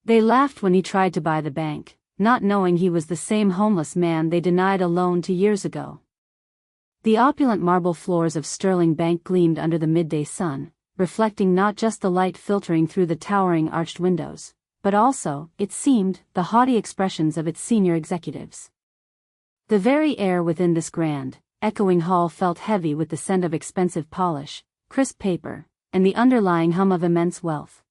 They laughed when he tried to buy the bank, not knowing he was the same homeless man they denied a loan to years ago. The opulent marble floors of Sterling Bank gleamed under the midday sun, reflecting not just the light filtering through the towering arched windows, but also, it seemed, the haughty expressions of its senior executives. The very air within this grand, echoing hall felt heavy with the scent of expensive polish, crisp paper, and the underlying hum of immense wealth.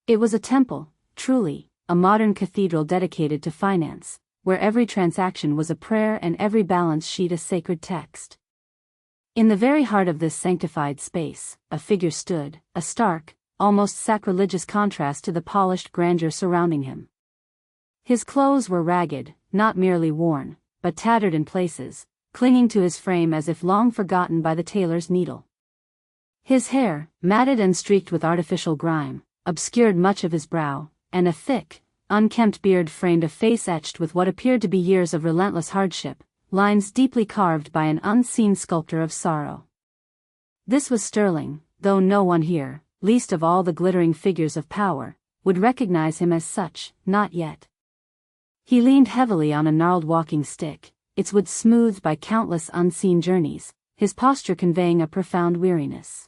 It was a temple, truly, a modern cathedral dedicated to finance, where every transaction was a prayer and every balance sheet a sacred text. In the very heart of this sanctified space, a figure stood, a stark, almost sacrilegious contrast to the polished grandeur surrounding him. His clothes were ragged, not merely worn, but tattered in places, clinging to his frame as if long forgotten by the tailor's needle. His hair, matted and streaked with artificial grime, obscured much of his brow, and a thick, unkempt beard framed a face etched with what appeared to be years of relentless hardship, lines deeply carved by an unseen sculptor of sorrow. This was Sterling, though no one here, least of all the glittering figures of power, would recognize him as such, not yet. He leaned heavily on a gnarled walking stick, its wood smoothed by countless unseen journeys, his posture conveying a profound weariness.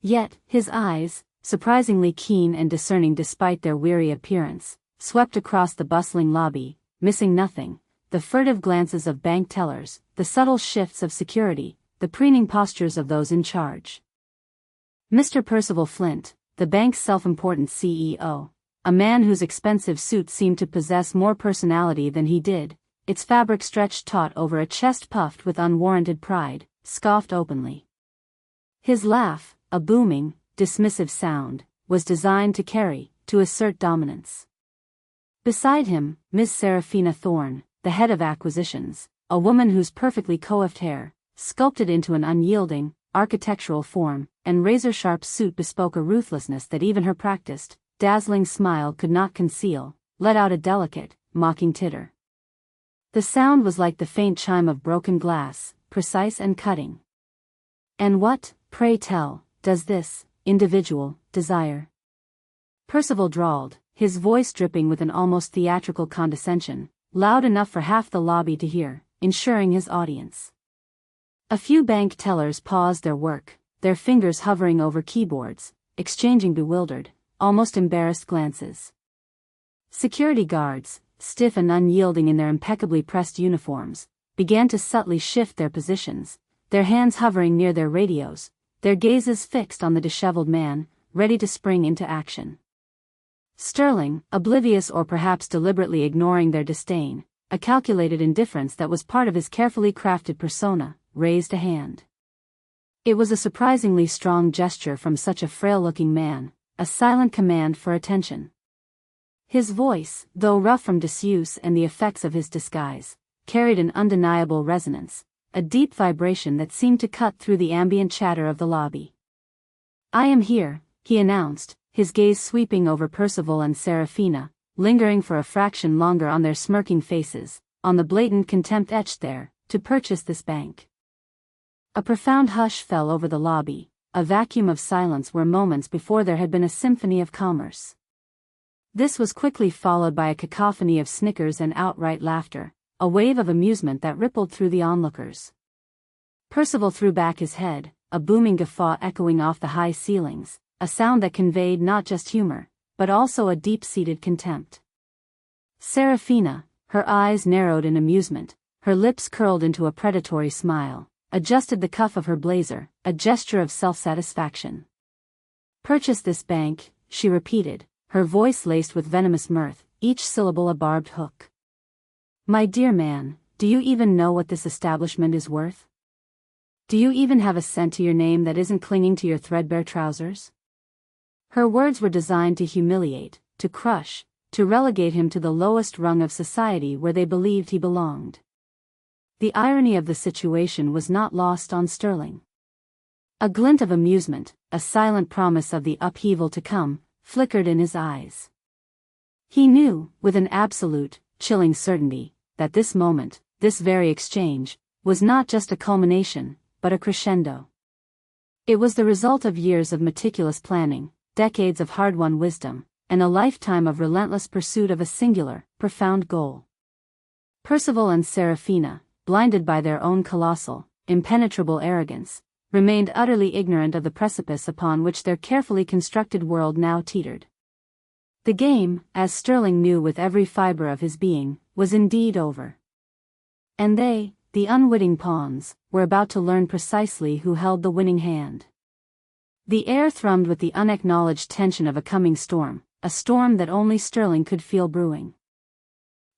Yet, his eyes, surprisingly keen and discerning despite their weary appearance, swept across the bustling lobby, missing nothing, the furtive glances of bank tellers, the subtle shifts of security, the preening postures of those in charge. Mr. Percival Flint, the bank's self-important CEO, a man whose expensive suit seemed to possess more personality than he did, its fabric stretched taut over a chest puffed with unwarranted pride, scoffed openly. His laugh, a booming, dismissive sound, was designed to assert dominance. Beside him, Miss Seraphina Thorne, the head of acquisitions, a woman whose perfectly coiffed hair, sculpted into an unyielding, architectural form, and razor-sharp suit bespoke a ruthlessness that even her practiced, dazzling smile could not conceal, let out a delicate, mocking titter. The sound was like the faint chime of broken glass, precise and cutting. "And what, pray tell, does this individual desire?" Percival drawled, his voice dripping with an almost theatrical condescension, loud enough for half the lobby to hear, ensuring his audience. A few bank tellers paused their work, their fingers hovering over keyboards, exchanging bewildered, almost embarrassed glances. Security guards, stiff and unyielding in their impeccably pressed uniforms, began to subtly shift their positions, their hands hovering near their radios, their gazes fixed on the disheveled man, ready to spring into action. Sterling, oblivious or perhaps deliberately ignoring their disdain, a calculated indifference that was part of his carefully crafted persona, raised a hand. It was a surprisingly strong gesture from such a frail-looking man, a silent command for attention. His voice, though rough from disuse and the effects of his disguise, carried an undeniable resonance, a deep vibration that seemed to cut through the ambient chatter of the lobby. "I am here," he announced, his gaze sweeping over Percival and Seraphina, lingering for a fraction longer on their smirking faces, on the blatant contempt etched there, "to purchase this bank." A profound hush fell over the lobby, a vacuum of silence where moments before there had been a symphony of commerce. This was quickly followed by a cacophony of snickers and outright laughter, a wave of amusement that rippled through the onlookers. Percival threw back his head, a booming guffaw echoing off the high ceilings, a sound that conveyed not just humor, but also a deep-seated contempt. Seraphina, her eyes narrowed in amusement, her lips curled into a predatory smile, adjusted the cuff of her blazer, a gesture of self-satisfaction. "Purchase this bank," she repeated, her voice laced with venomous mirth, each syllable a barbed hook. "My dear man, do you even know what this establishment is worth? Do you even have a cent to your name that isn't clinging to your threadbare trousers?" Her words were designed to humiliate, to crush, to relegate him to the lowest rung of society where they believed he belonged. The irony of the situation was not lost on Sterling. A glint of amusement, a silent promise of the upheaval to come, flickered in his eyes. He knew, with an absolute, chilling certainty, that this moment, this very exchange, was not just a culmination, but a crescendo. It was the result of years of meticulous planning, decades of hard-won wisdom, and a lifetime of relentless pursuit of a singular, profound goal. Percival and Seraphina, blinded by their own colossal, impenetrable arrogance, remained utterly ignorant of the precipice upon which their carefully constructed world now teetered. The game, as Sterling knew with every fiber of his being, was indeed over. And they, the unwitting pawns, were about to learn precisely who held the winning hand. The air thrummed with the unacknowledged tension of a coming storm, a storm that only Sterling could feel brewing.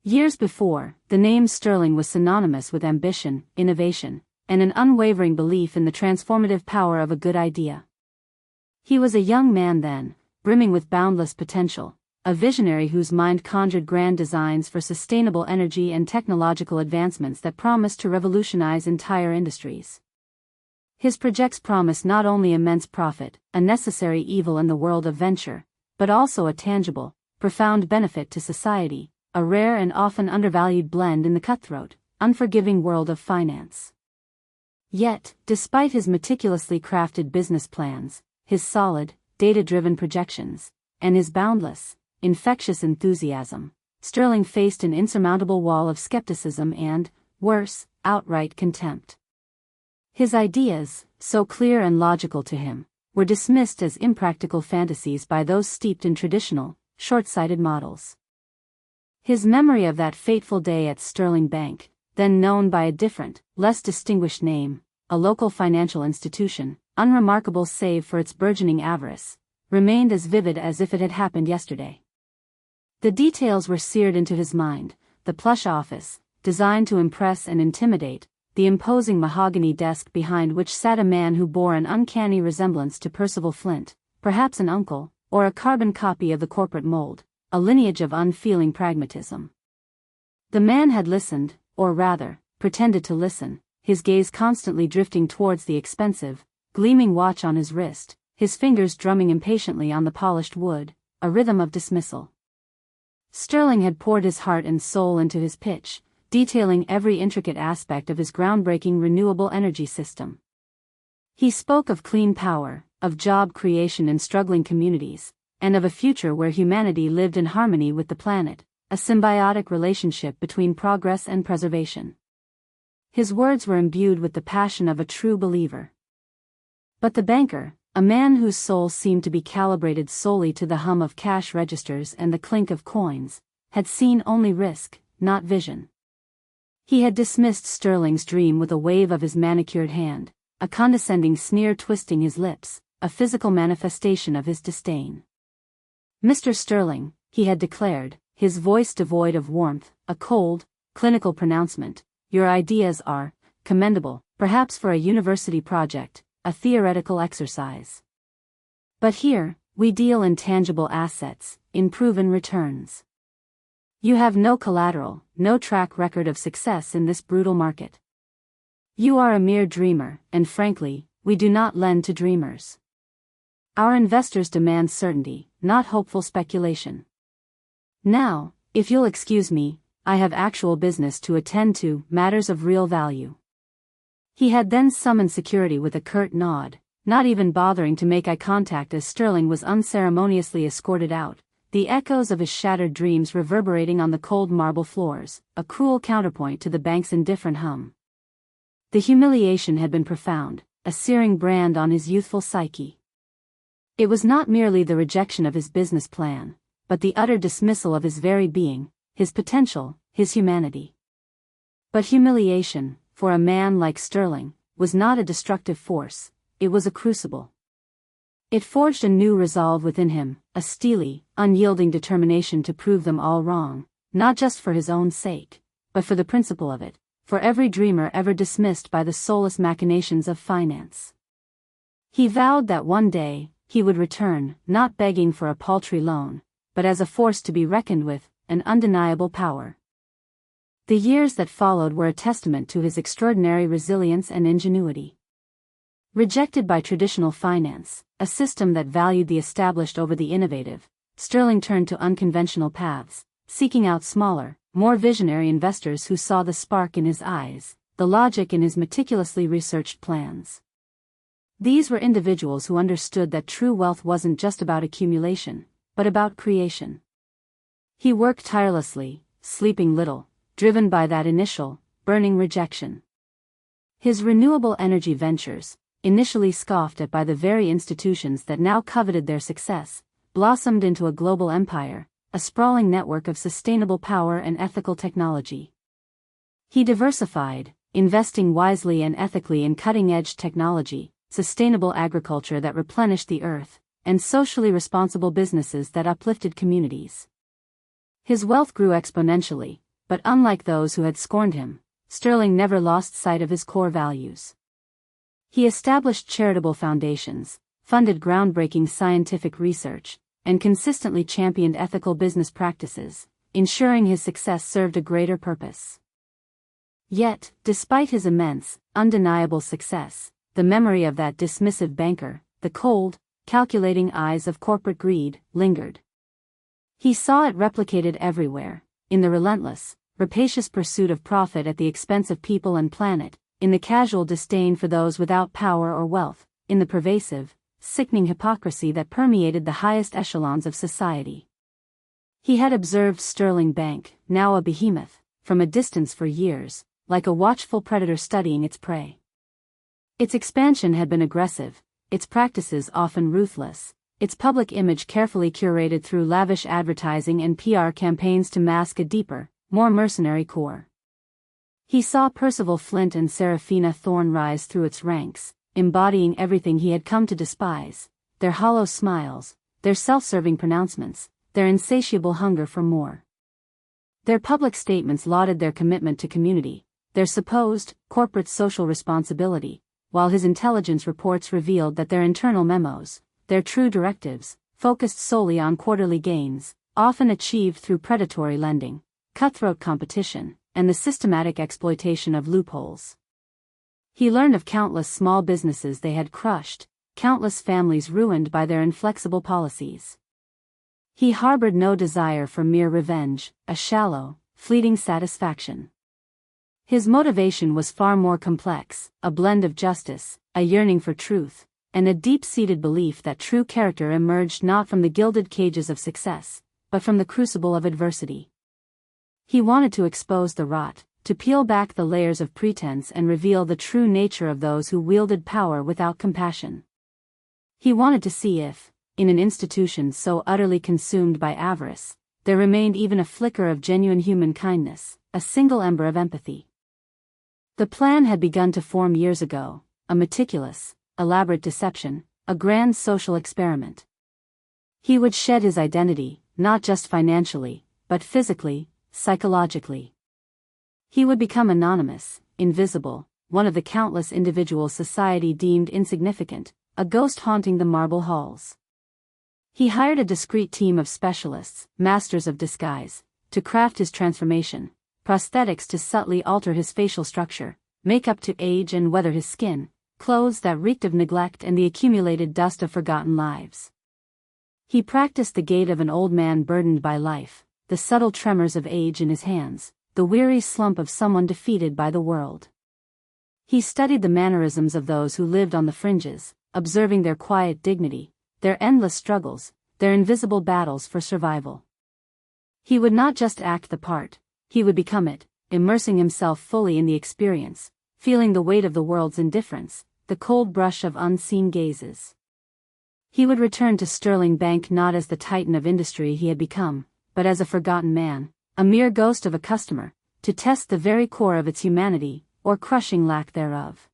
Years before, the name Sterling was synonymous with ambition, innovation, and an unwavering belief in the transformative power of a good idea. He was a young man then, brimming with boundless potential, a visionary whose mind conjured grand designs for sustainable energy and technological advancements that promised to revolutionize entire industries. His projects promised not only immense profit, a necessary evil in the world of venture, but also a tangible, profound benefit to society, a rare and often undervalued blend in the cutthroat, unforgiving world of finance. Yet, despite his meticulously crafted business plans, his solid, data-driven projections, and his boundless, infectious enthusiasm, Sterling faced an insurmountable wall of skepticism and, worse, outright contempt. His ideas, so clear and logical to him, were dismissed as impractical fantasies by those steeped in traditional, short-sighted models. His memory of that fateful day at Sterling Bank, then known by a different, less distinguished name, a local financial institution, unremarkable save for its burgeoning avarice, remained as vivid as if it had happened yesterday. The details were seared into his mind: the plush office, designed to impress and intimidate, the imposing mahogany desk behind which sat a man who bore an uncanny resemblance to Percival Flint, perhaps an uncle, or a carbon copy of the corporate mold, a lineage of unfeeling pragmatism. The man had listened, or rather, pretended to listen, his gaze constantly drifting towards the expensive, gleaming watch on his wrist, his fingers drumming impatiently on the polished wood, a rhythm of dismissal. Sterling had poured his heart and soul into his pitch, detailing every intricate aspect of his groundbreaking renewable energy system. He spoke of clean power, of job creation in struggling communities, and of a future where humanity lived in harmony with the planet, a symbiotic relationship between progress and preservation. His words were imbued with the passion of a true believer. But the banker, a man whose soul seemed to be calibrated solely to the hum of cash registers and the clink of coins, had seen only risk, not vision. He had dismissed Sterling's dream with a wave of his manicured hand, a condescending sneer twisting his lips, a physical manifestation of his disdain. "Mr. Sterling," he had declared, his voice devoid of warmth, a cold, clinical pronouncement, "your ideas are commendable, perhaps for a university project, a theoretical exercise. But here, we deal in tangible assets, in proven returns. You have no collateral, no track record of success in this brutal market. You are a mere dreamer, and frankly, we do not lend to dreamers. Our investors demand certainty, not hopeful speculation. Now, if you'll excuse me, I have actual business to attend to, matters of real value." He had then summoned security with a curt nod, not even bothering to make eye contact as Sterling was unceremoniously escorted out, the echoes of his shattered dreams reverberating on the cold marble floors, a cruel counterpoint to the bank's indifferent hum. The humiliation had been profound, a searing brand on his youthful psyche. It was not merely the rejection of his business plan, but the utter dismissal of his very being, his potential, his humanity. But humiliation, for a man like Sterling, was not a destructive force, it was a crucible. It forged a new resolve within him, a steely, unyielding determination to prove them all wrong, not just for his own sake, but for the principle of it, for every dreamer ever dismissed by the soulless machinations of finance. He vowed that one day, he would return, not begging for a paltry loan, but as a force to be reckoned with, an undeniable power. The years that followed were a testament to his extraordinary resilience and ingenuity. Rejected by traditional finance, a system that valued the established over the innovative, Sterling turned to unconventional paths, seeking out smaller, more visionary investors who saw the spark in his eyes, the logic in his meticulously researched plans. These were individuals who understood that true wealth wasn't just about accumulation, but about creation. He worked tirelessly, sleeping little, driven by that initial, burning rejection. His renewable energy ventures, initially scoffed at by the very institutions that now coveted their success, blossomed into a global empire, a sprawling network of sustainable power and ethical technology. He diversified, investing wisely and ethically in cutting-edge technology, sustainable agriculture that replenished the earth, and socially responsible businesses that uplifted communities. His wealth grew exponentially, but unlike those who had scorned him, Stirling never lost sight of his core values. He established charitable foundations, funded groundbreaking scientific research, and consistently championed ethical business practices, ensuring his success served a greater purpose. Yet, despite his immense, undeniable success, the memory of that dismissive banker, the cold, calculating eyes of corporate greed, lingered. He saw it replicated everywhere, in the relentless, rapacious pursuit of profit at the expense of people and planet, in the casual disdain for those without power or wealth, in the pervasive, sickening hypocrisy that permeated the highest echelons of society. He had observed Sterling Bank, now a behemoth, from a distance for years, like a watchful predator studying its prey. Its expansion had been aggressive, its practices often ruthless, its public image carefully curated through lavish advertising and PR campaigns to mask a deeper, more mercenary core. He saw Percival Flint and Serafina Thorne rise through its ranks, embodying everything he had come to despise, their hollow smiles, their self-serving pronouncements, their insatiable hunger for more. Their public statements lauded their commitment to community, their supposed, corporate social responsibility, while his intelligence reports revealed that their internal memos, their true directives, focused solely on quarterly gains, often achieved through predatory lending, cutthroat competition, and the systematic exploitation of loopholes. He learned of countless small businesses they had crushed, countless families ruined by their inflexible policies. He harbored no desire for mere revenge, a shallow, fleeting satisfaction. His motivation was far more complex, a blend of justice, a yearning for truth, and a deep-seated belief that true character emerged not from the gilded cages of success, but from the crucible of adversity. He wanted to expose the rot, to peel back the layers of pretense and reveal the true nature of those who wielded power without compassion. He wanted to see if, in an institution so utterly consumed by avarice, there remained even a flicker of genuine human kindness, a single ember of empathy. The plan had begun to form years ago, a meticulous, elaborate deception, a grand social experiment. He would shed his identity, not just financially, but physically, psychologically. He would become anonymous, invisible, one of the countless individuals society deemed insignificant, a ghost haunting the marble halls. He hired a discreet team of specialists, masters of disguise, to craft his transformation, prosthetics to subtly alter his facial structure, makeup to age and weather his skin, clothes that reeked of neglect and the accumulated dust of forgotten lives. He practiced the gait of an old man burdened by life, the subtle tremors of age in his hands, the weary slump of someone defeated by the world. He studied the mannerisms of those who lived on the fringes, observing their quiet dignity, their endless struggles, their invisible battles for survival. He would not just act the part, he would become it, immersing himself fully in the experience, feeling the weight of the world's indifference, the cold brush of unseen gazes. He would return to Sterling Bank not as the titan of industry he had become, but as a forgotten man, a mere ghost of a customer, to test the very core of its humanity, or crushing lack thereof.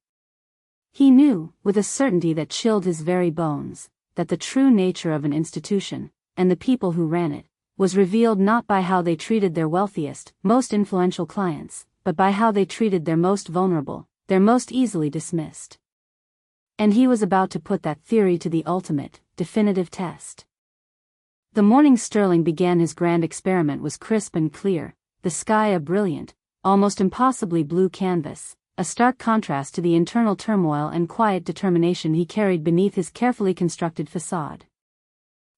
He knew, with a certainty that chilled his very bones, that the true nature of an institution, and the people who ran it, was revealed not by how they treated their wealthiest, most influential clients, but by how they treated their most vulnerable, their most easily dismissed. And he was about to put that theory to the ultimate, definitive test. The morning Sterling began his grand experiment was crisp and clear, the sky a brilliant, almost impossibly blue canvas, a stark contrast to the internal turmoil and quiet determination he carried beneath his carefully constructed facade.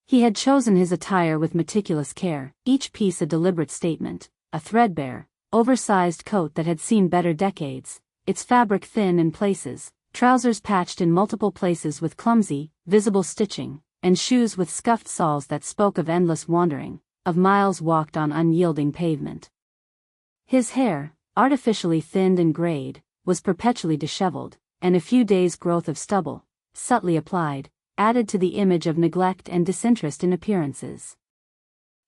He had chosen his attire with meticulous care, each piece a deliberate statement, a threadbare, oversized coat that had seen better decades, its fabric thin in places, trousers patched in multiple places with clumsy, visible stitching, and shoes with scuffed soles that spoke of endless wandering, of miles walked on unyielding pavement. His hair, artificially thinned and grayed, was perpetually disheveled, and a few days' growth of stubble, subtly applied, added to the image of neglect and disinterest in appearances.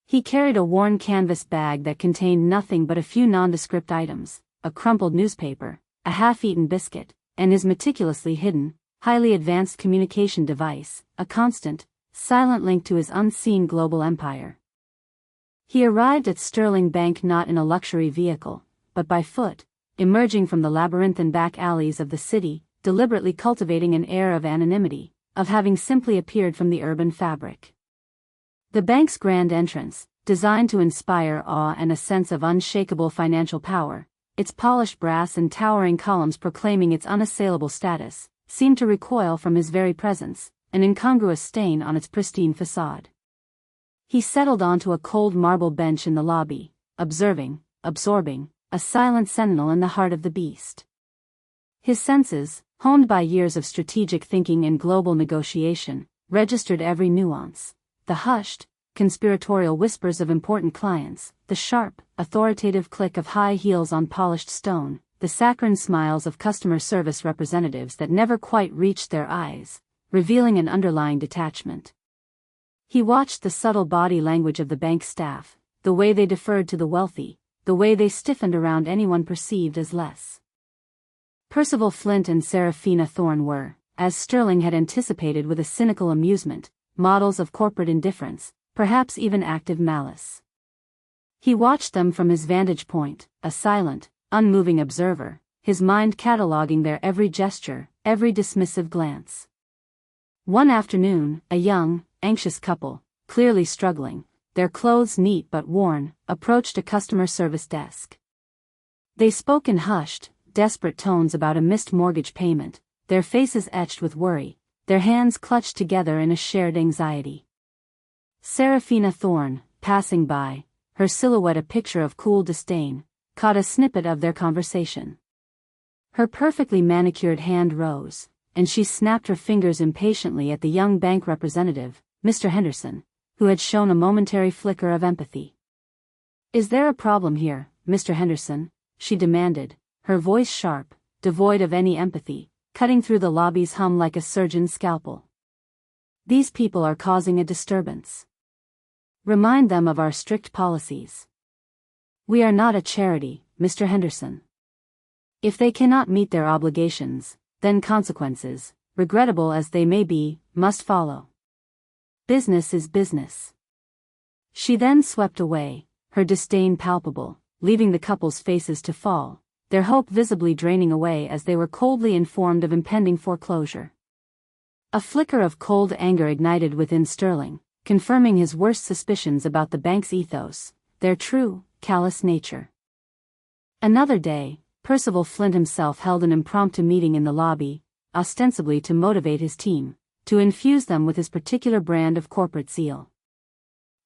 He carried a worn canvas bag that contained nothing but a few nondescript items, a crumpled newspaper, a half-eaten biscuit, and his meticulously hidden, highly advanced communication device, a constant, silent link to his unseen global empire. He arrived at Sterling Bank not in a luxury vehicle, but by foot, emerging from the labyrinthine back alleys of the city, deliberately cultivating an air of anonymity, of having simply appeared from the urban fabric. The bank's grand entrance, designed to inspire awe and a sense of unshakable financial power, its polished brass and towering columns proclaiming its unassailable status, seemed to recoil from his very presence, an incongruous stain on its pristine facade. He settled onto a cold marble bench in the lobby, observing, absorbing, a silent sentinel in the heart of the beast. His senses, honed by years of strategic thinking and global negotiation, registered every nuance: the hushed, conspiratorial whispers of important clients, the sharp, authoritative click of high heels on polished stone, the saccharine smiles of customer service representatives that never quite reached their eyes, revealing an underlying detachment. He watched the subtle body language of the bank staff, the way they deferred to the wealthy, the way they stiffened around anyone perceived as less. Percival Flint and Seraphina Thorne were, as Sterling had anticipated with a cynical amusement, models of corporate indifference, perhaps even active malice. He watched them from his vantage point, a silent, unmoving observer, his mind cataloguing their every gesture, every dismissive glance. One afternoon, a young, anxious couple, clearly struggling, their clothes neat but worn, approached a customer service desk. They spoke in hushed, desperate tones about a missed mortgage payment, their faces etched with worry, their hands clutched together in a shared anxiety. Seraphina Thorne, passing by, her silhouette a picture of cool disdain, caught a snippet of their conversation. Her perfectly manicured hand rose, and she snapped her fingers impatiently at the young bank representative, Mr. Henderson, who had shown a momentary flicker of empathy. "Is there a problem here, Mr. Henderson?" she demanded, her voice sharp, devoid of any empathy, cutting through the lobby's hum like a surgeon's scalpel. "These people are causing a disturbance. Remind them of our strict policies. We are not a charity, Mr. Henderson. If they cannot meet their obligations, then consequences, regrettable as they may be, must follow. Business is business." She then swept away, her disdain palpable, leaving the couple's faces to fall, their hope visibly draining away as they were coldly informed of impending foreclosure. A flicker of cold anger ignited within Sterling, confirming his worst suspicions about the bank's ethos, their true, callous nature. Another day, Percival Flint himself held an impromptu meeting in the lobby, ostensibly to motivate his team, to infuse them with his particular brand of corporate zeal.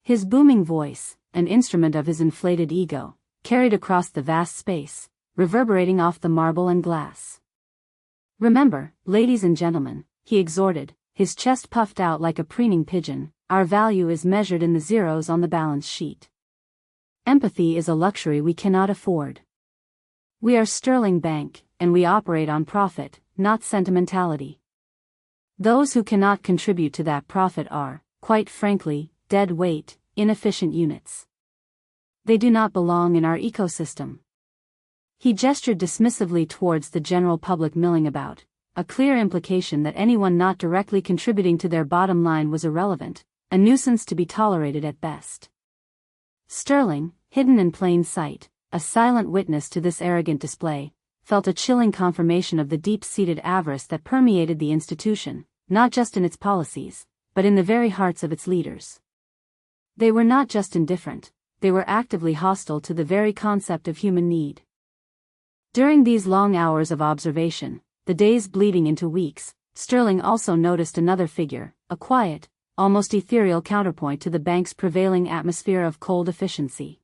His booming voice, an instrument of his inflated ego, carried across the vast space, reverberating off the marble and glass. "Remember, ladies and gentlemen," he exhorted, his chest puffed out like a preening pigeon, "our value is measured in the zeros on the balance sheet. Empathy is a luxury we cannot afford. We are Sterling Bank, and we operate on profit, not sentimentality. Those who cannot contribute to that profit are, quite frankly, dead weight, inefficient units. They do not belong in our ecosystem." He gestured dismissively towards the general public milling about, a clear implication that anyone not directly contributing to their bottom line was irrelevant, a nuisance to be tolerated at best. Sterling, hidden in plain sight, a silent witness to this arrogant display, felt a chilling confirmation of the deep-seated avarice that permeated the institution, not just in its policies, but in the very hearts of its leaders. They were not just indifferent, they were actively hostile to the very concept of human need. During these long hours of observation, the days bleeding into weeks, Sterling also noticed another figure, a quiet, almost ethereal counterpoint to the bank's prevailing atmosphere of cold efficiency.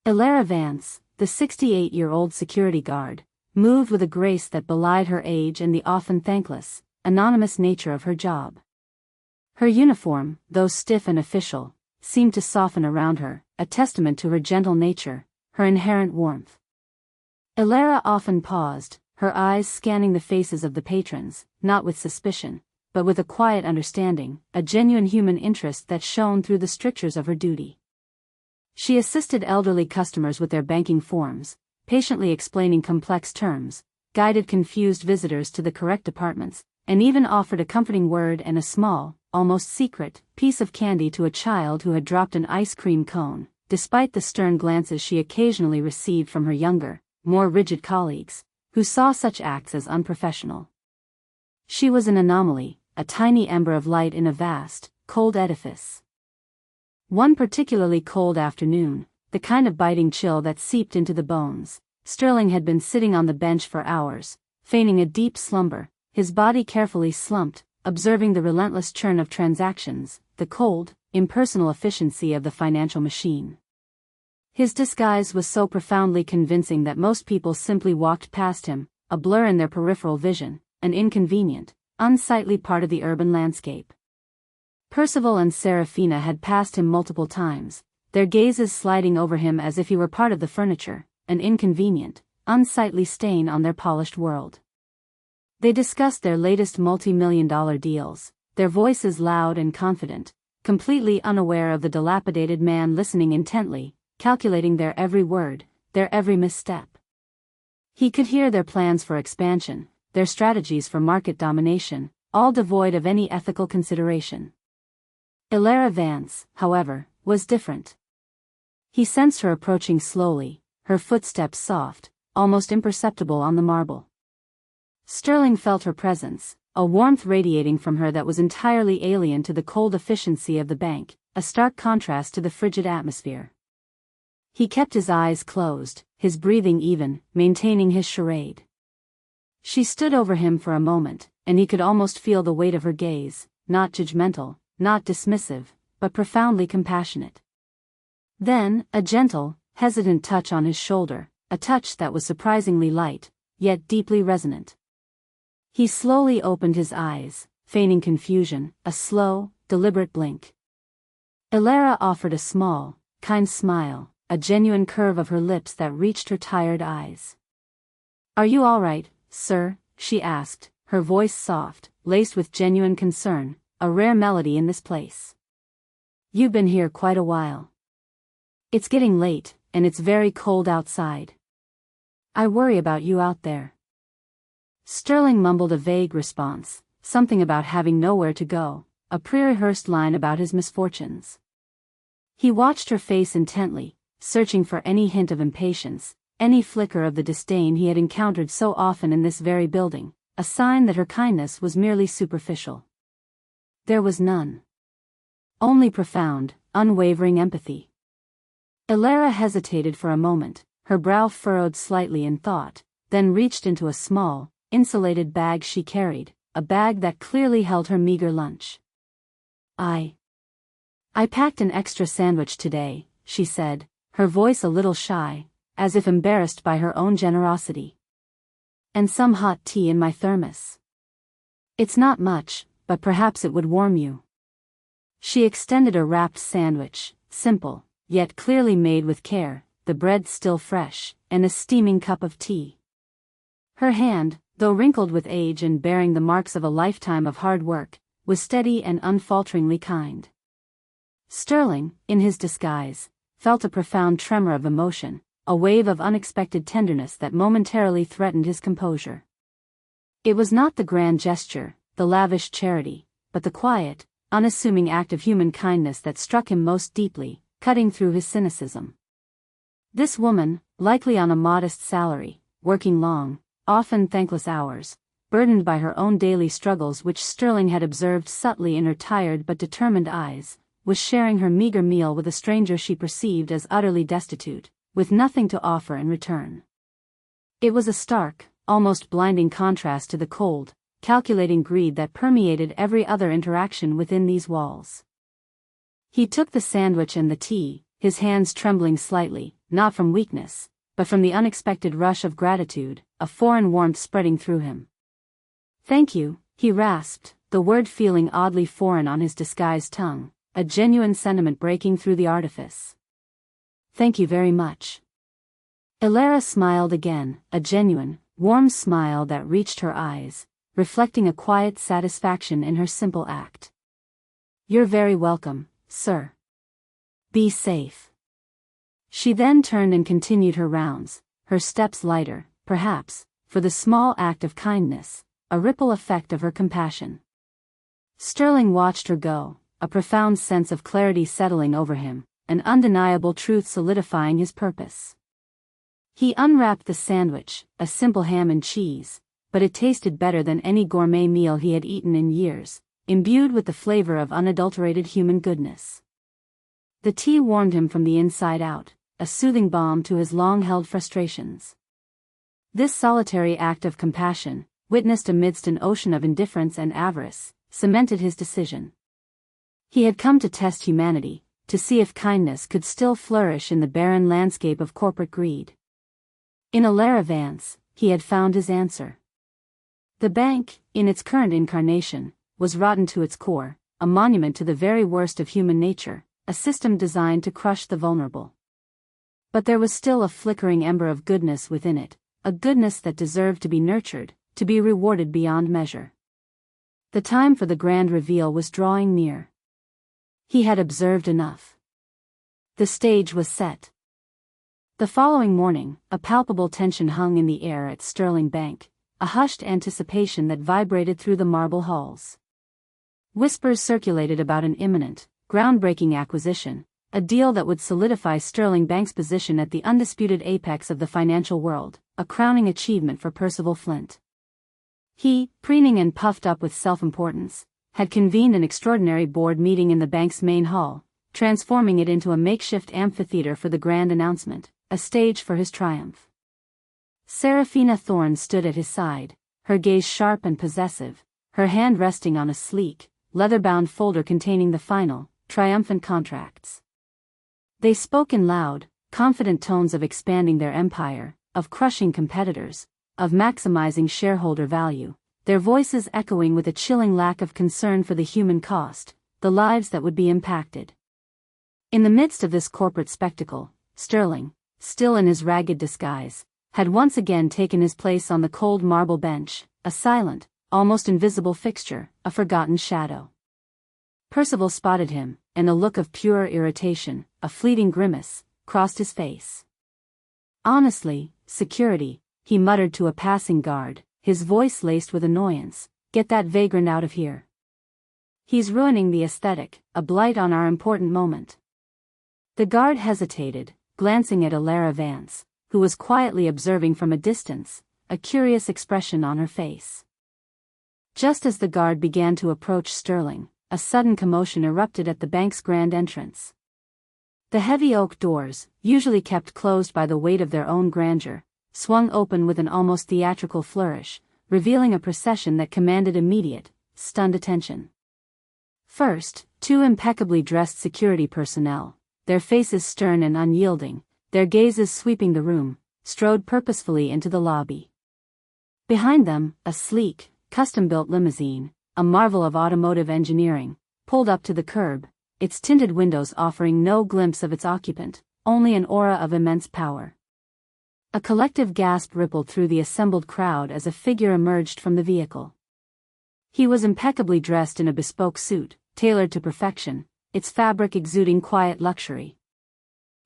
Elara Vance, the 68-year-old security guard, moved with a grace that belied her age and the often thankless, anonymous nature of her job. Her uniform, though stiff and official, seemed to soften around her, a testament to her gentle nature, her inherent warmth. Elara often paused, her eyes scanning the faces of the patrons, not with suspicion, but with a quiet understanding, a genuine human interest that shone through the strictures of her duty. She assisted elderly customers with their banking forms, patiently explaining complex terms, guided confused visitors to the correct departments, and even offered a comforting word and a small, almost secret, piece of candy to a child who had dropped an ice cream cone, despite the stern glances she occasionally received from her younger, more rigid colleagues, who saw such acts as unprofessional. She was an anomaly, a tiny ember of light in a vast, cold edifice. One particularly cold afternoon, the kind of biting chill that seeped into the bones, Sterling had been sitting on the bench for hours, feigning a deep slumber, his body carefully slumped, observing the relentless churn of transactions, the cold, impersonal efficiency of the financial machine. His disguise was so profoundly convincing that most people simply walked past him, a blur in their peripheral vision, an inconvenient, unsightly part of the urban landscape. Percival and Serafina had passed him multiple times, their gazes sliding over him as if he were part of the furniture, an inconvenient, unsightly stain on their polished world. They discussed their latest multi-million-dollar deals, their voices loud and confident, completely unaware of the dilapidated man listening intently, calculating their every word, their every misstep. He could hear their plans for expansion, their strategies for market domination, all devoid of any ethical consideration. Elara Vance, however, was different. He sensed her approaching slowly, her footsteps soft, almost imperceptible on the marble. Sterling felt her presence, a warmth radiating from her that was entirely alien to the cold efficiency of the bank, a stark contrast to the frigid atmosphere. He kept his eyes closed, his breathing even, maintaining his charade. She stood over him for a moment, and he could almost feel the weight of her gaze, not judgmental, not dismissive, but profoundly compassionate. Then, a gentle, hesitant touch on his shoulder, a touch that was surprisingly light, yet deeply resonant. He slowly opened his eyes, feigning confusion, a slow, deliberate blink. Elara offered a small, kind smile, a genuine curve of her lips that reached her tired eyes. "Are you all right, sir?" she asked, her voice soft, laced with genuine concern, a rare melody in this place. "You've been here quite a while. It's getting late, and it's very cold outside. I worry about you out there." Sterling mumbled a vague response, something about having nowhere to go, a pre-rehearsed line about his misfortunes. He watched her face intently, searching for any hint of impatience, any flicker of the disdain he had encountered so often in this very building, a sign that her kindness was merely superficial. There was none. Only profound, unwavering empathy. Elara hesitated for a moment, her brow furrowed slightly in thought, then reached into a small, insulated bag she carried, a bag that clearly held her meager lunch. I packed an extra sandwich today," she said, her voice a little shy, as if embarrassed by her own generosity. "And some hot tea in my thermos. It's not much, but perhaps it would warm you." She extended a wrapped sandwich, simple, yet clearly made with care, the bread still fresh, and a steaming cup of tea. Her hand, though wrinkled with age and bearing the marks of a lifetime of hard work, was steady and unfalteringly kind. Sterling, in his disguise, felt a profound tremor of emotion, a wave of unexpected tenderness that momentarily threatened his composure. It was not the grand gesture, the lavish charity, but the quiet, unassuming act of human kindness that struck him most deeply, cutting through his cynicism. This woman, likely on a modest salary, working long, often thankless hours, burdened by her own daily struggles which Sterling had observed subtly in her tired but determined eyes, was sharing her meager meal with a stranger she perceived as utterly destitute, with nothing to offer in return. It was a stark, almost blinding contrast to the cold, calculating greed that permeated every other interaction within these walls. He took the sandwich and the tea, his hands trembling slightly, not from weakness, but from the unexpected rush of gratitude, a foreign warmth spreading through him. "Thank you," he rasped, the word feeling oddly foreign on his disguised tongue, a genuine sentiment breaking through the artifice. "Thank you very much." Elara smiled again, a genuine, warm smile that reached her eyes, reflecting a quiet satisfaction in her simple act. "You're very welcome, sir. Be safe." She then turned and continued her rounds, her steps lighter, perhaps, for the small act of kindness, a ripple effect of her compassion. Sterling watched her go, a profound sense of clarity settling over him, an undeniable truth solidifying his purpose. He unwrapped the sandwich, a simple ham and cheese, but it tasted better than any gourmet meal he had eaten in years, imbued with the flavor of unadulterated human goodness. The tea warmed him from the inside out, a soothing balm to his long-held frustrations. This solitary act of compassion, witnessed amidst an ocean of indifference and avarice, cemented his decision. He had come to test humanity, to see if kindness could still flourish in the barren landscape of corporate greed. In Elara Vance, he had found his answer. The bank, in its current incarnation, was rotten to its core, a monument to the very worst of human nature, a system designed to crush the vulnerable. But there was still a flickering ember of goodness within it, a goodness that deserved to be nurtured, to be rewarded beyond measure. The time for the grand reveal was drawing near. He had observed enough. The stage was set. The following morning, a palpable tension hung in the air at Sterling Bank, a hushed anticipation that vibrated through the marble halls. Whispers circulated about an imminent, groundbreaking acquisition, a deal that would solidify Sterling Bank's position at the undisputed apex of the financial world, a crowning achievement for Percival Flint. He, preening and puffed up with self-importance, had convened an extraordinary board meeting in the bank's main hall, transforming it into a makeshift amphitheater for the grand announcement, a stage for his triumph. Serafina Thorne stood at his side, her gaze sharp and possessive, her hand resting on a sleek, leather-bound folder containing the final, triumphant contracts. They spoke in loud, confident tones of expanding their empire, of crushing competitors, of maximizing shareholder value, their voices echoing with a chilling lack of concern for the human cost, the lives that would be impacted. In the midst of this corporate spectacle, Sterling, still in his ragged disguise, had once again taken his place on the cold marble bench, a silent, almost invisible fixture, a forgotten shadow. Percival spotted him, and a look of pure irritation, a fleeting grimace, crossed his face. "Honestly, security," he muttered to a passing guard, his voice laced with annoyance, "get that vagrant out of here. He's ruining the aesthetic, a blight on our important moment." The guard hesitated, glancing at Elara Vance, who was quietly observing from a distance, a curious expression on her face. Just as the guard began to approach Sterling, a sudden commotion erupted at the bank's grand entrance. The heavy oak doors, usually kept closed by the weight of their own grandeur, swung open with an almost theatrical flourish, revealing a procession that commanded immediate, stunned attention. First, two impeccably dressed security personnel, their faces stern and unyielding, their gazes sweeping the room, strode purposefully into the lobby. Behind them, a sleek, custom-built limousine, a marvel of automotive engineering, pulled up to the curb, its tinted windows offering no glimpse of its occupant, only an aura of immense power. A collective gasp rippled through the assembled crowd as a figure emerged from the vehicle. He was impeccably dressed in a bespoke suit, tailored to perfection, its fabric exuding quiet luxury.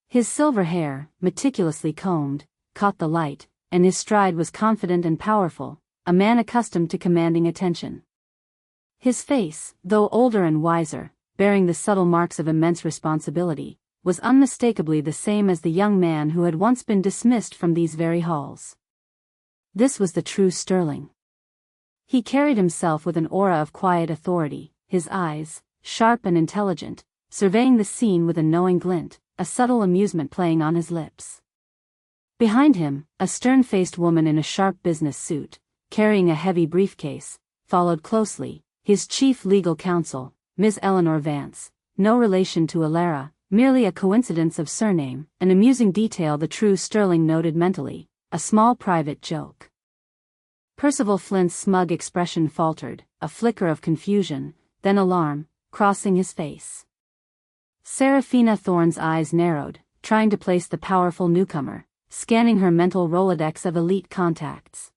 His silver hair, meticulously combed, caught the light, and his stride was confident and powerful, a man accustomed to commanding attention. His face, though older and wiser, bearing the subtle marks of immense responsibility, was unmistakably the same as the young man who had once been dismissed from these very halls. This was the true Sterling. He carried himself with an aura of quiet authority, his eyes, sharp and intelligent, surveying the scene with a knowing glint, a subtle amusement playing on his lips. Behind him, a stern-faced woman in a sharp business suit, carrying a heavy briefcase, followed closely, his chief legal counsel, Ms. Eleanor Vance, no relation to Elara, merely a coincidence of surname, an amusing detail the true Sterling noted mentally, a small private joke. Percival Flint's smug expression faltered, a flicker of confusion, then alarm, crossing his face. Serafina Thorne's eyes narrowed, trying to place the powerful newcomer, scanning her mental Rolodex of elite contacts.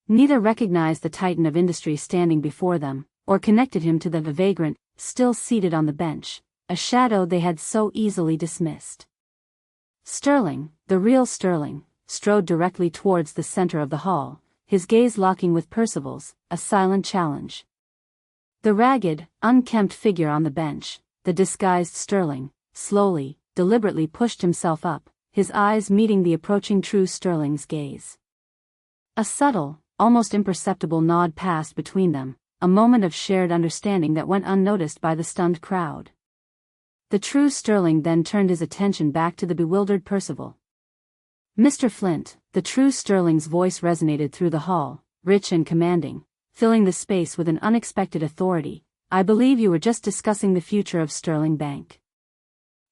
Neither recognized the titan of industry standing before them, or connected him to the vagrant, still seated on the bench, a shadow they had so easily dismissed. Sterling, the real Sterling, strode directly towards the center of the hall, his gaze locking with Percival's, a silent challenge. The ragged, unkempt figure on the bench, the disguised Sterling, slowly, deliberately pushed himself up, his eyes meeting the approaching true Sterling's gaze. A subtle, almost imperceptible nod passed between them, a moment of shared understanding that went unnoticed by the stunned crowd. The true Sterling then turned his attention back to the bewildered Percival. "Mr. Flint," the true Sterling's voice resonated through the hall, rich and commanding, filling the space with an unexpected authority. "I believe you were just discussing the future of Sterling Bank."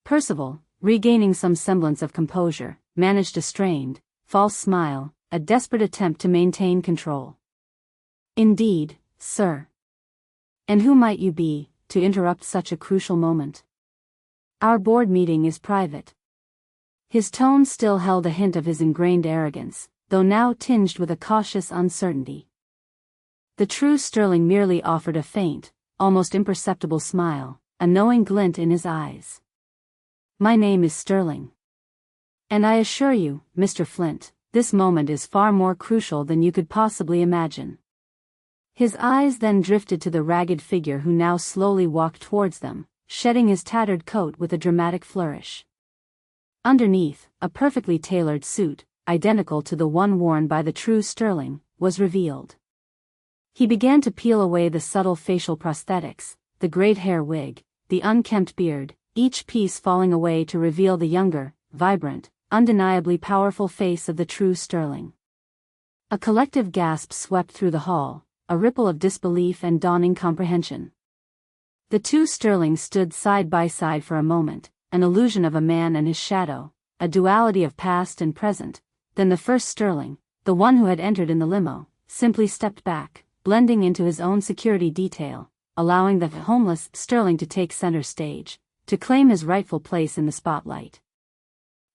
Percival, regaining some semblance of composure, managed a strained, false smile, a desperate attempt to maintain control. "Indeed, sir. And who might you be, to interrupt such a crucial moment? Our board meeting is private." His tone still held a hint of his ingrained arrogance, though now tinged with a cautious uncertainty. The true Sterling merely offered a faint, almost imperceptible smile, a knowing glint in his eyes. "My name is Sterling. And I assure you, Mr. Flint, this moment is far more crucial than you could possibly imagine." His eyes then drifted to the ragged figure who now slowly walked towards them, shedding his tattered coat with a dramatic flourish. Underneath, a perfectly tailored suit, identical to the one worn by the true Sterling, was revealed. He began to peel away the subtle facial prosthetics, the great hair wig, the unkempt beard, each piece falling away to reveal the younger, vibrant, undeniably powerful face of the true Sterling. A collective gasp swept through the hall, a ripple of disbelief and dawning comprehension. The two Sterlings stood side by side for a moment, an illusion of a man and his shadow, a duality of past and present. Then the first Sterling, the one who had entered in the limo, simply stepped back, blending into his own security detail, allowing the homeless Sterling to take center stage, to claim his rightful place in the spotlight.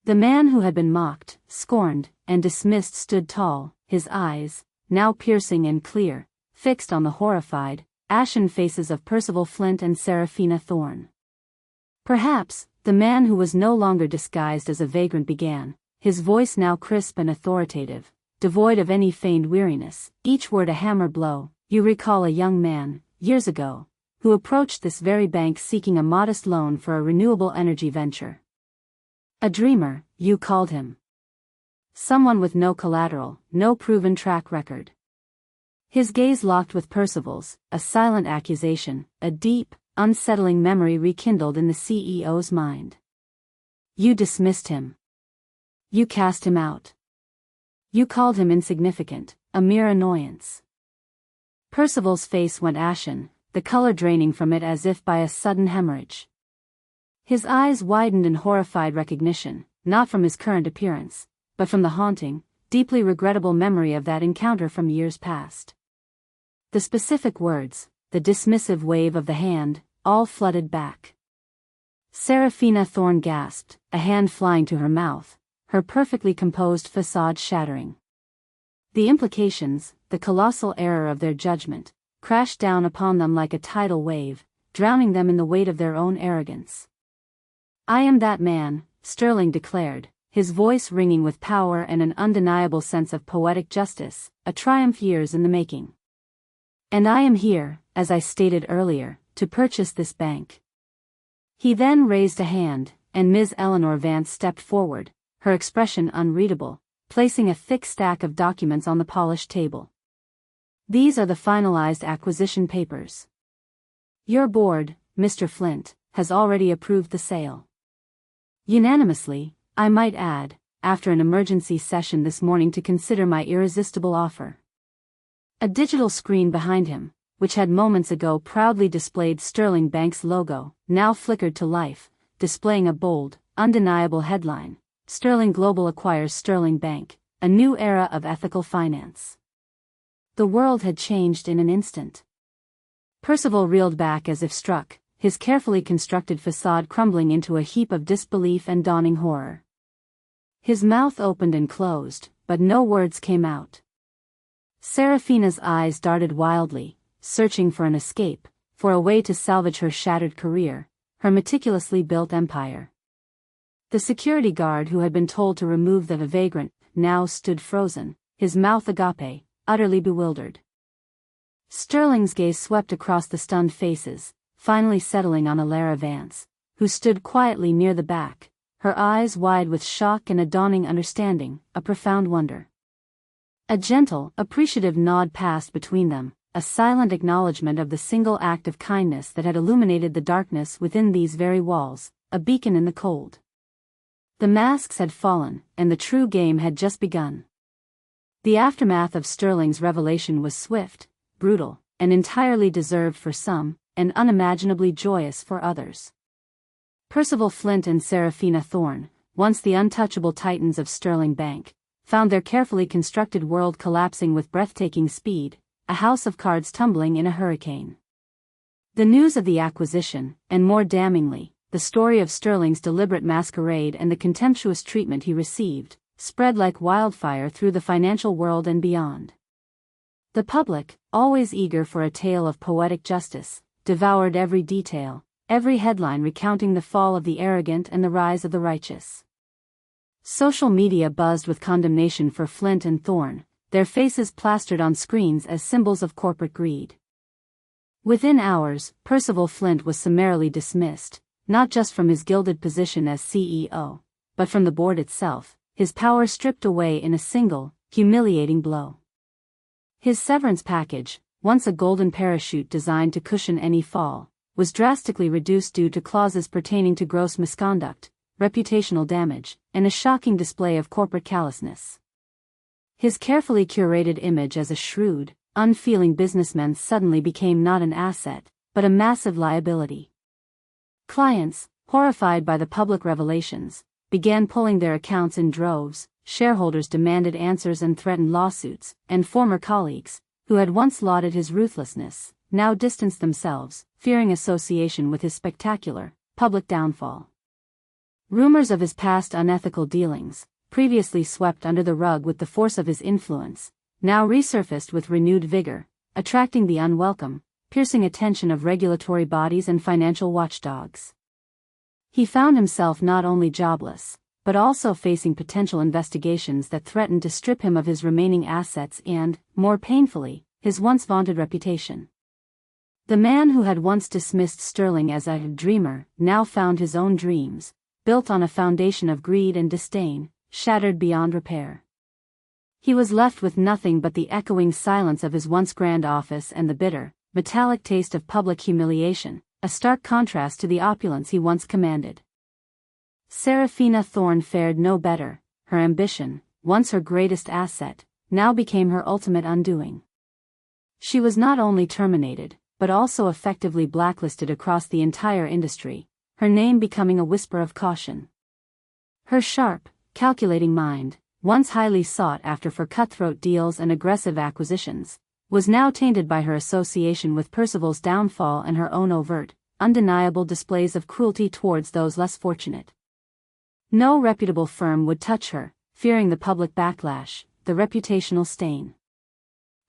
The man who had been mocked, scorned, and dismissed stood tall, his eyes, now piercing and clear, fixed on the horrified, ashen faces of Percival Flint and Serafina Thorne. "Perhaps," the man who was no longer disguised as a vagrant began, his voice now crisp and authoritative, devoid of any feigned weariness, each word a hammer blow, "you recall a young man, years ago, who approached this very bank seeking a modest loan for a renewable energy venture. A dreamer, you called him. Someone with no collateral, no proven track record." His gaze locked with Percival's, a silent accusation, a deep, unsettling memory rekindled in the CEO's mind. "You dismissed him. You cast him out. You called him insignificant, a mere annoyance." Percival's face went ashen, the color draining from it as if by a sudden hemorrhage. His eyes widened in horrified recognition, not from his current appearance, but from the haunting, deeply regrettable memory of that encounter from years past. The specific words, the dismissive wave of the hand, all flooded back. Serafina Thorne gasped, a hand flying to her mouth, her perfectly composed facade shattering. The implications, the colossal error of their judgment, crashed down upon them like a tidal wave, drowning them in the weight of their own arrogance. "I am that man," Sterling declared, his voice ringing with power and an undeniable sense of poetic justice, a triumph years in the making. "And I am here, as I stated earlier, to purchase this bank." He then raised a hand, and Ms. Eleanor Vance stepped forward, her expression unreadable, placing a thick stack of documents on the polished table. "These are the finalized acquisition papers. Your board, Mr. Flint, has already approved the sale. Unanimously, I might add, after an emergency session this morning to consider my irresistible offer." A digital screen behind him, which had moments ago proudly displayed Sterling Bank's logo, now flickered to life, displaying a bold, undeniable headline: "Sterling Global acquires Sterling Bank, a new era of ethical finance." The world had changed in an instant. Percival reeled back as if struck, his carefully constructed facade crumbling into a heap of disbelief and dawning horror. His mouth opened and closed, but no words came out. Seraphina's eyes darted wildly, searching for an escape, for a way to salvage her shattered career, her meticulously built empire. The security guard who had been told to remove the vagrant now stood frozen, his mouth agape, utterly bewildered. Sterling's gaze swept across the stunned faces, finally settling on Alara Vance, who stood quietly near the back, her eyes wide with shock and a dawning understanding, a profound wonder. A gentle, appreciative nod passed between them, a silent acknowledgement of the single act of kindness that had illuminated the darkness within these very walls, a beacon in the cold. The masks had fallen, and the true game had just begun. The aftermath of Sterling's revelation was swift, brutal, and entirely deserved for some, and unimaginably joyous for others. Percival Flint and Seraphina Thorne, once the untouchable titans of Sterling Bank, found their carefully constructed world collapsing with breathtaking speed, a house of cards tumbling in a hurricane. The news of the acquisition, and more damningly, the story of Sterling's deliberate masquerade and the contemptuous treatment he received, spread like wildfire through the financial world and beyond. The public, always eager for a tale of poetic justice, devoured every detail, every headline recounting the fall of the arrogant and the rise of the righteous. Social media buzzed with condemnation for Flint and Thorne, their faces plastered on screens as symbols of corporate greed. Within hours, Percival Flint was summarily dismissed, not just from his gilded position as CEO, but from the board itself, his power stripped away in a single, humiliating blow. His severance package, once a golden parachute designed to cushion any fall, was drastically reduced due to clauses pertaining to gross misconduct, reputational damage, and a shocking display of corporate callousness. His carefully curated image as a shrewd, unfeeling businessman suddenly became not an asset, but a massive liability. Clients, horrified by the public revelations, began pulling their accounts in droves, shareholders demanded answers and threatened lawsuits, and former colleagues, who had once lauded his ruthlessness, now distanced themselves, fearing association with his spectacular, public downfall. Rumors of his past unethical dealings, previously swept under the rug with the force of his influence, now resurfaced with renewed vigor, attracting the unwelcome, piercing attention of regulatory bodies and financial watchdogs. He found himself not only jobless, but also facing potential investigations that threatened to strip him of his remaining assets and, more painfully, his once vaunted reputation. The man who had once dismissed Sterling as a dreamer now found his own dreams, built on a foundation of greed and disdain, shattered beyond repair. He was left with nothing but the echoing silence of his once grand office and the bitter, metallic taste of public humiliation, a stark contrast to the opulence he once commanded. Seraphina Thorne fared no better. Her ambition, once her greatest asset, now became her ultimate undoing. She was not only terminated, but also effectively blacklisted across the entire industry, her name becoming a whisper of caution. Her sharp, calculating mind, once highly sought after for cutthroat deals and aggressive acquisitions, was now tainted by her association with Percival's downfall and her own overt, undeniable displays of cruelty towards those less fortunate. No reputable firm would touch her, fearing the public backlash, the reputational stain.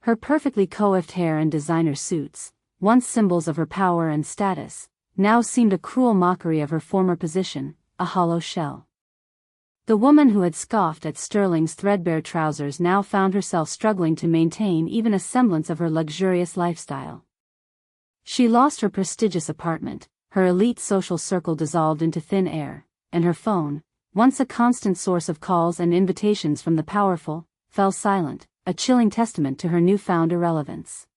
Her perfectly coiffed hair and designer suits, once symbols of her power and status, now seemed a cruel mockery of her former position, a hollow shell. The woman who had scoffed at Sterling's threadbare trousers now found herself struggling to maintain even a semblance of her luxurious lifestyle. She lost her prestigious apartment, her elite social circle dissolved into thin air, and her phone, once a constant source of calls and invitations from the powerful, fell silent, a chilling testament to her newfound irrelevance.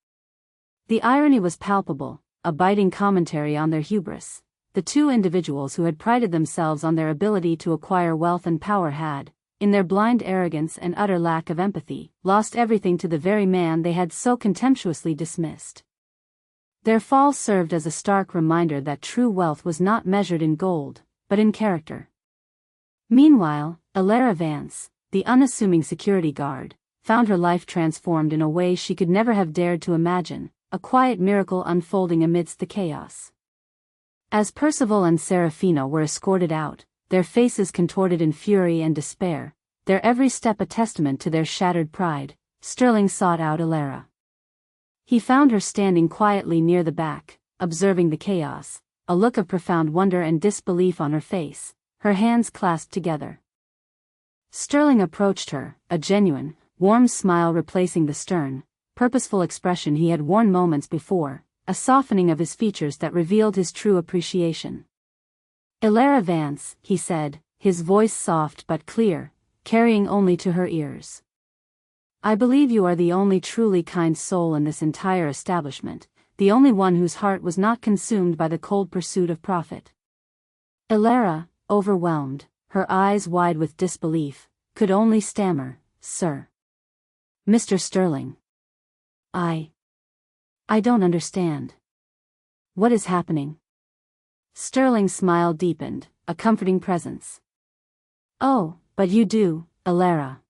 The irony was palpable, a biting commentary on their hubris. The two individuals who had prided themselves on their ability to acquire wealth and power had, in their blind arrogance and utter lack of empathy, lost everything to the very man they had so contemptuously dismissed. Their fall served as a stark reminder that true wealth was not measured in gold, but in character. Meanwhile, Alara Vance, the unassuming security guard, found her life transformed in a way she could never have dared to imagine, a quiet miracle unfolding amidst the chaos. As Percival and Serafina were escorted out, their faces contorted in fury and despair, their every step a testament to their shattered pride, Sterling sought out Elara. He found her standing quietly near the back, observing the chaos, a look of profound wonder and disbelief on her face, her hands clasped together. Sterling approached her, a genuine, warm smile replacing the stern, purposeful expression he had worn moments before, a softening of his features that revealed his true appreciation. "Elara Vance," he said, his voice soft but clear, carrying only to her ears. "I believe you are the only truly kind soul in this entire establishment, the only one whose heart was not consumed by the cold pursuit of profit." Elara, overwhelmed, her eyes wide with disbelief, could only stammer, "Sir. Mr. Sterling. I don't understand. What is happening?" Sterling's smile deepened, a comforting presence. "Oh, but you do, Elara.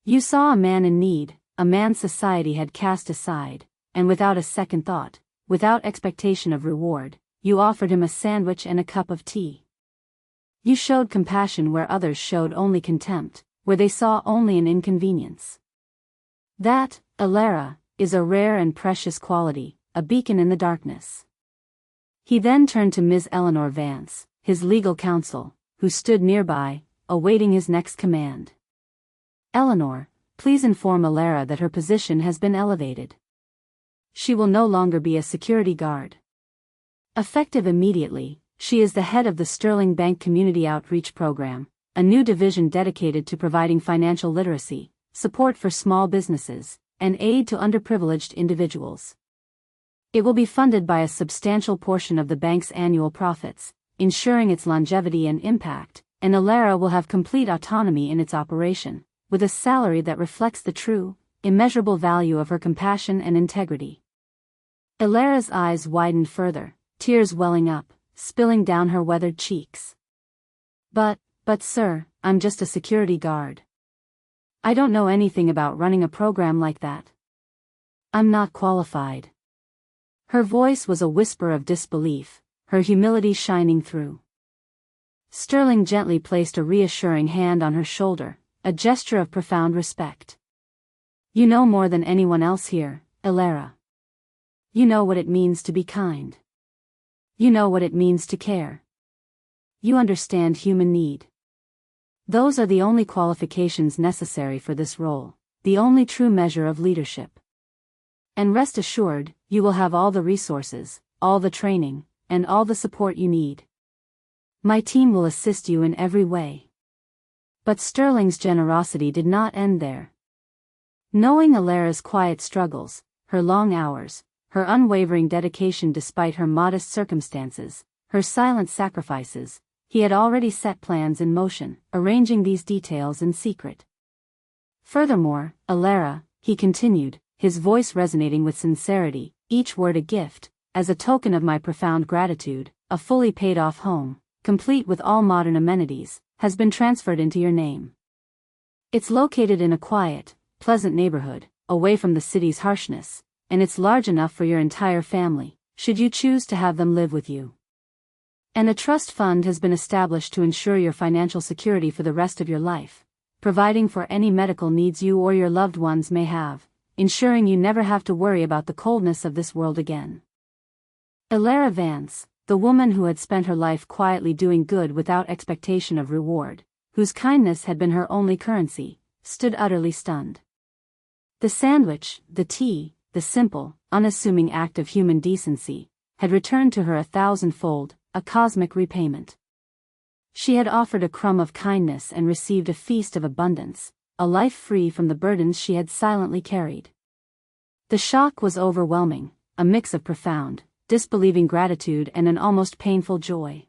You saw a man in need, a man society had cast aside, and without a second thought, without expectation of reward, you offered him a sandwich and a cup of tea. You showed compassion where others showed only contempt, where they saw only an inconvenience. That, Elara, is a rare and precious quality, a beacon in the darkness." He then turned to Ms. Eleanor Vance, his legal counsel, who stood nearby, awaiting his next command. "Eleanor, please inform Elara that her position has been elevated. She will no longer be a security guard. Effective immediately, she is the head of the Sterling Bank Community Outreach Program, a new division dedicated to providing financial literacy, support for small businesses, and aid to underprivileged individuals. It will be funded by a substantial portion of the bank's annual profits, ensuring its longevity and impact, and Elara will have complete autonomy in its operation, with a salary that reflects the true, immeasurable value of her compassion and integrity." Elara's eyes widened further, tears welling up, spilling down her weathered cheeks. But sir, I'm just a security guard. I don't know anything about running a program like that. I'm not qualified." Her voice was a whisper of disbelief, her humility shining through. Sterling gently placed a reassuring hand on her shoulder, a gesture of profound respect. "You know more than anyone else here, Elara. You know what it means to be kind. You know what it means to care. You understand human need. Those are the only qualifications necessary for this role, the only true measure of leadership. And rest assured, you will have all the resources, all the training, and all the support you need. My team will assist you in every way." But Sterling's generosity did not end there. Knowing Elara's quiet struggles, her long hours, her unwavering dedication despite her modest circumstances, her silent sacrifices, he had already set plans in motion, arranging these details in secret. "Furthermore, Elara," he continued, his voice resonating with sincerity, "each word a gift, as a token of my profound gratitude, a fully paid-off home, complete with all modern amenities, has been transferred into your name. It's located in a quiet, pleasant neighborhood, away from the city's harshness, and it's large enough for your entire family, should you choose to have them live with you. And a trust fund has been established to ensure your financial security for the rest of your life, providing for any medical needs you or your loved ones may have, ensuring you never have to worry about the coldness of this world again." Elara Vance, the woman who had spent her life quietly doing good without expectation of reward, whose kindness had been her only currency, stood utterly stunned. The sandwich, the tea, the simple, unassuming act of human decency, had returned to her 1,000-fold, a cosmic repayment. She had offered a crumb of kindness and received a feast of abundance, a life free from the burdens she had silently carried. The shock was overwhelming, a mix of profound, disbelieving gratitude and an almost painful joy.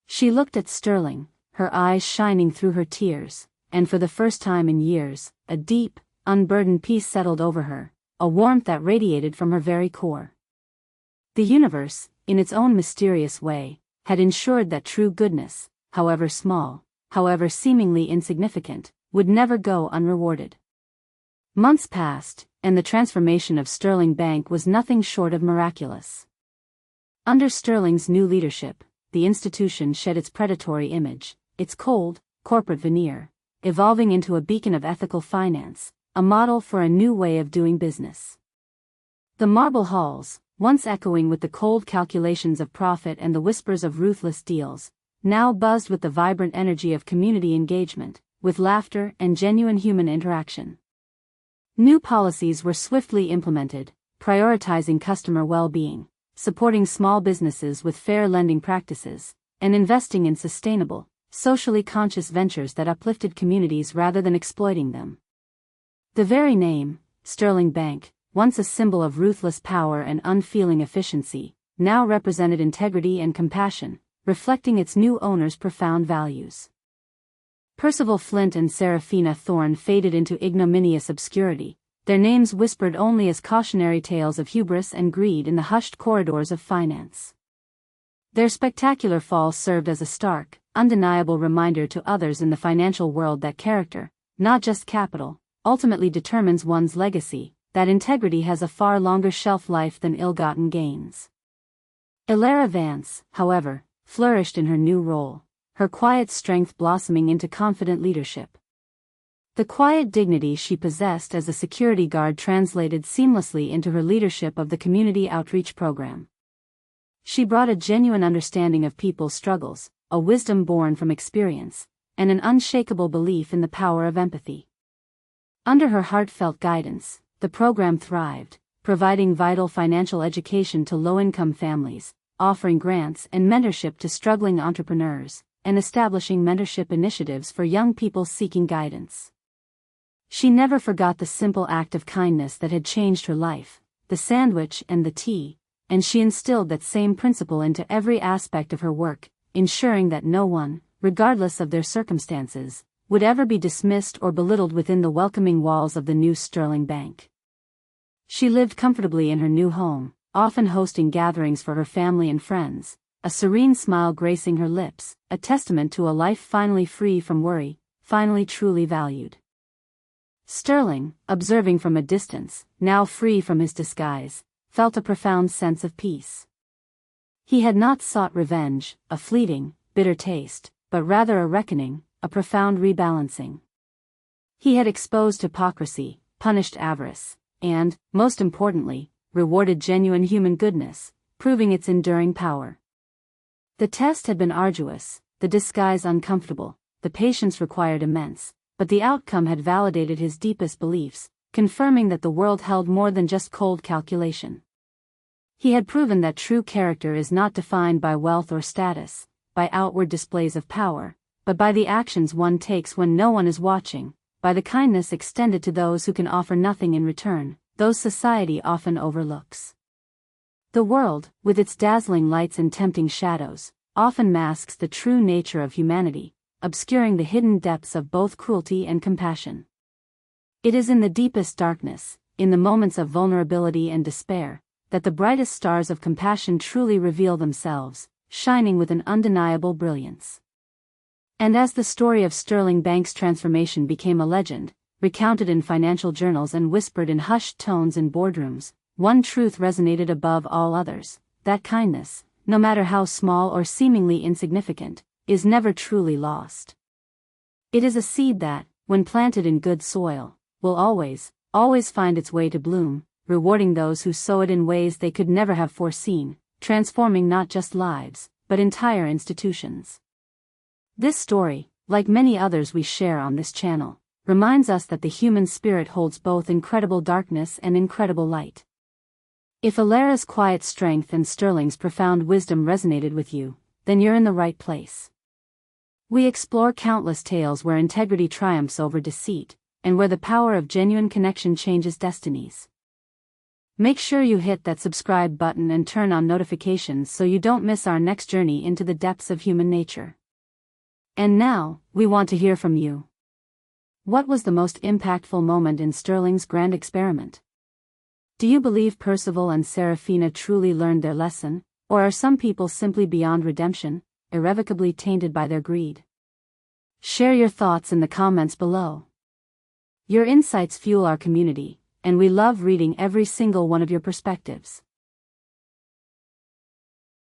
She looked at Sterling, her eyes shining through her tears, and for the first time in years, a deep, unburdened peace settled over her, a warmth that radiated from her very core. The universe, in its own mysterious way, had ensured that true goodness, however small, however seemingly insignificant, would never go unrewarded. Months passed, and the transformation of Sterling Bank was nothing short of miraculous. Under Sterling's new leadership, the institution shed its predatory image, its cold, corporate veneer, evolving into a beacon of ethical finance, a model for a new way of doing business. The marble halls, once echoing with the cold calculations of profit and the whispers of ruthless deals, now buzzed with the vibrant energy of community engagement, with laughter and genuine human interaction. New policies were swiftly implemented, prioritizing customer well-being, supporting small businesses with fair lending practices, and investing in sustainable, socially conscious ventures that uplifted communities rather than exploiting them. The very name, Sterling Bank, once a symbol of ruthless power and unfeeling efficiency, now represented integrity and compassion, reflecting its new owner's profound values. Percival Flint and Serafina Thorne faded into ignominious obscurity, their names whispered only as cautionary tales of hubris and greed in the hushed corridors of finance. Their spectacular fall served as a stark, undeniable reminder to others in the financial world that character, not just capital, ultimately determines one's legacy, that integrity has a far longer shelf life than ill-gotten gains. Elara Vance, however, flourished in her new role, her quiet strength blossoming into confident leadership. The quiet dignity she possessed as a security guard translated seamlessly into her leadership of the community outreach program. She brought a genuine understanding of people's struggles, a wisdom born from experience, and an unshakable belief in the power of empathy. Under her heartfelt guidance, the program thrived, providing vital financial education to low-income families, offering grants and mentorship to struggling entrepreneurs, and establishing mentorship initiatives for young people seeking guidance. She never forgot the simple act of kindness that had changed her life, the sandwich and the tea, and she instilled that same principle into every aspect of her work, ensuring that no one, regardless of their circumstances, would ever be dismissed or belittled within the welcoming walls of the new Sterling Bank. She lived comfortably in her new home, often hosting gatherings for her family and friends, a serene smile gracing her lips, a testament to a life finally free from worry, finally truly valued. Sterling, observing from a distance, now free from his disguise, felt a profound sense of peace. He had not sought revenge, a fleeting, bitter taste, but rather a reckoning, a profound rebalancing. He had exposed hypocrisy, punished avarice, and, most importantly, rewarded genuine human goodness, proving its enduring power. The test had been arduous, the disguise uncomfortable, the patience required immense, but the outcome had validated his deepest beliefs, confirming that the world held more than just cold calculation. He had proven that true character is not defined by wealth or status, by outward displays of power, but by the actions one takes when no one is watching, by the kindness extended to those who can offer nothing in return, those society often overlooks. The world, with its dazzling lights and tempting shadows, often masks the true nature of humanity, obscuring the hidden depths of both cruelty and compassion. It is in the deepest darkness, in the moments of vulnerability and despair, that the brightest stars of compassion truly reveal themselves, shining with an undeniable brilliance. And as the story of Sterling Bank's transformation became a legend, recounted in financial journals and whispered in hushed tones in boardrooms, one truth resonated above all others, that kindness, no matter how small or seemingly insignificant, is never truly lost. It is a seed that, when planted in good soil, will always find its way to bloom, rewarding those who sow it in ways they could never have foreseen, transforming not just lives, but entire institutions. This story, like many others we share on this channel, reminds us that the human spirit holds both incredible darkness and incredible light. If Elara's quiet strength and Sterling's profound wisdom resonated with you, then you're in the right place. We explore countless tales where integrity triumphs over deceit, and where the power of genuine connection changes destinies. Make sure you hit that subscribe button and turn on notifications so you don't miss our next journey into the depths of human nature. And now, we want to hear from you. What was the most impactful moment in Sterling's grand experiment? Do you believe Percival and Serafina truly learned their lesson, or are some people simply beyond redemption, irrevocably tainted by their greed? Share your thoughts in the comments below. Your insights fuel our community, and we love reading every single one of your perspectives.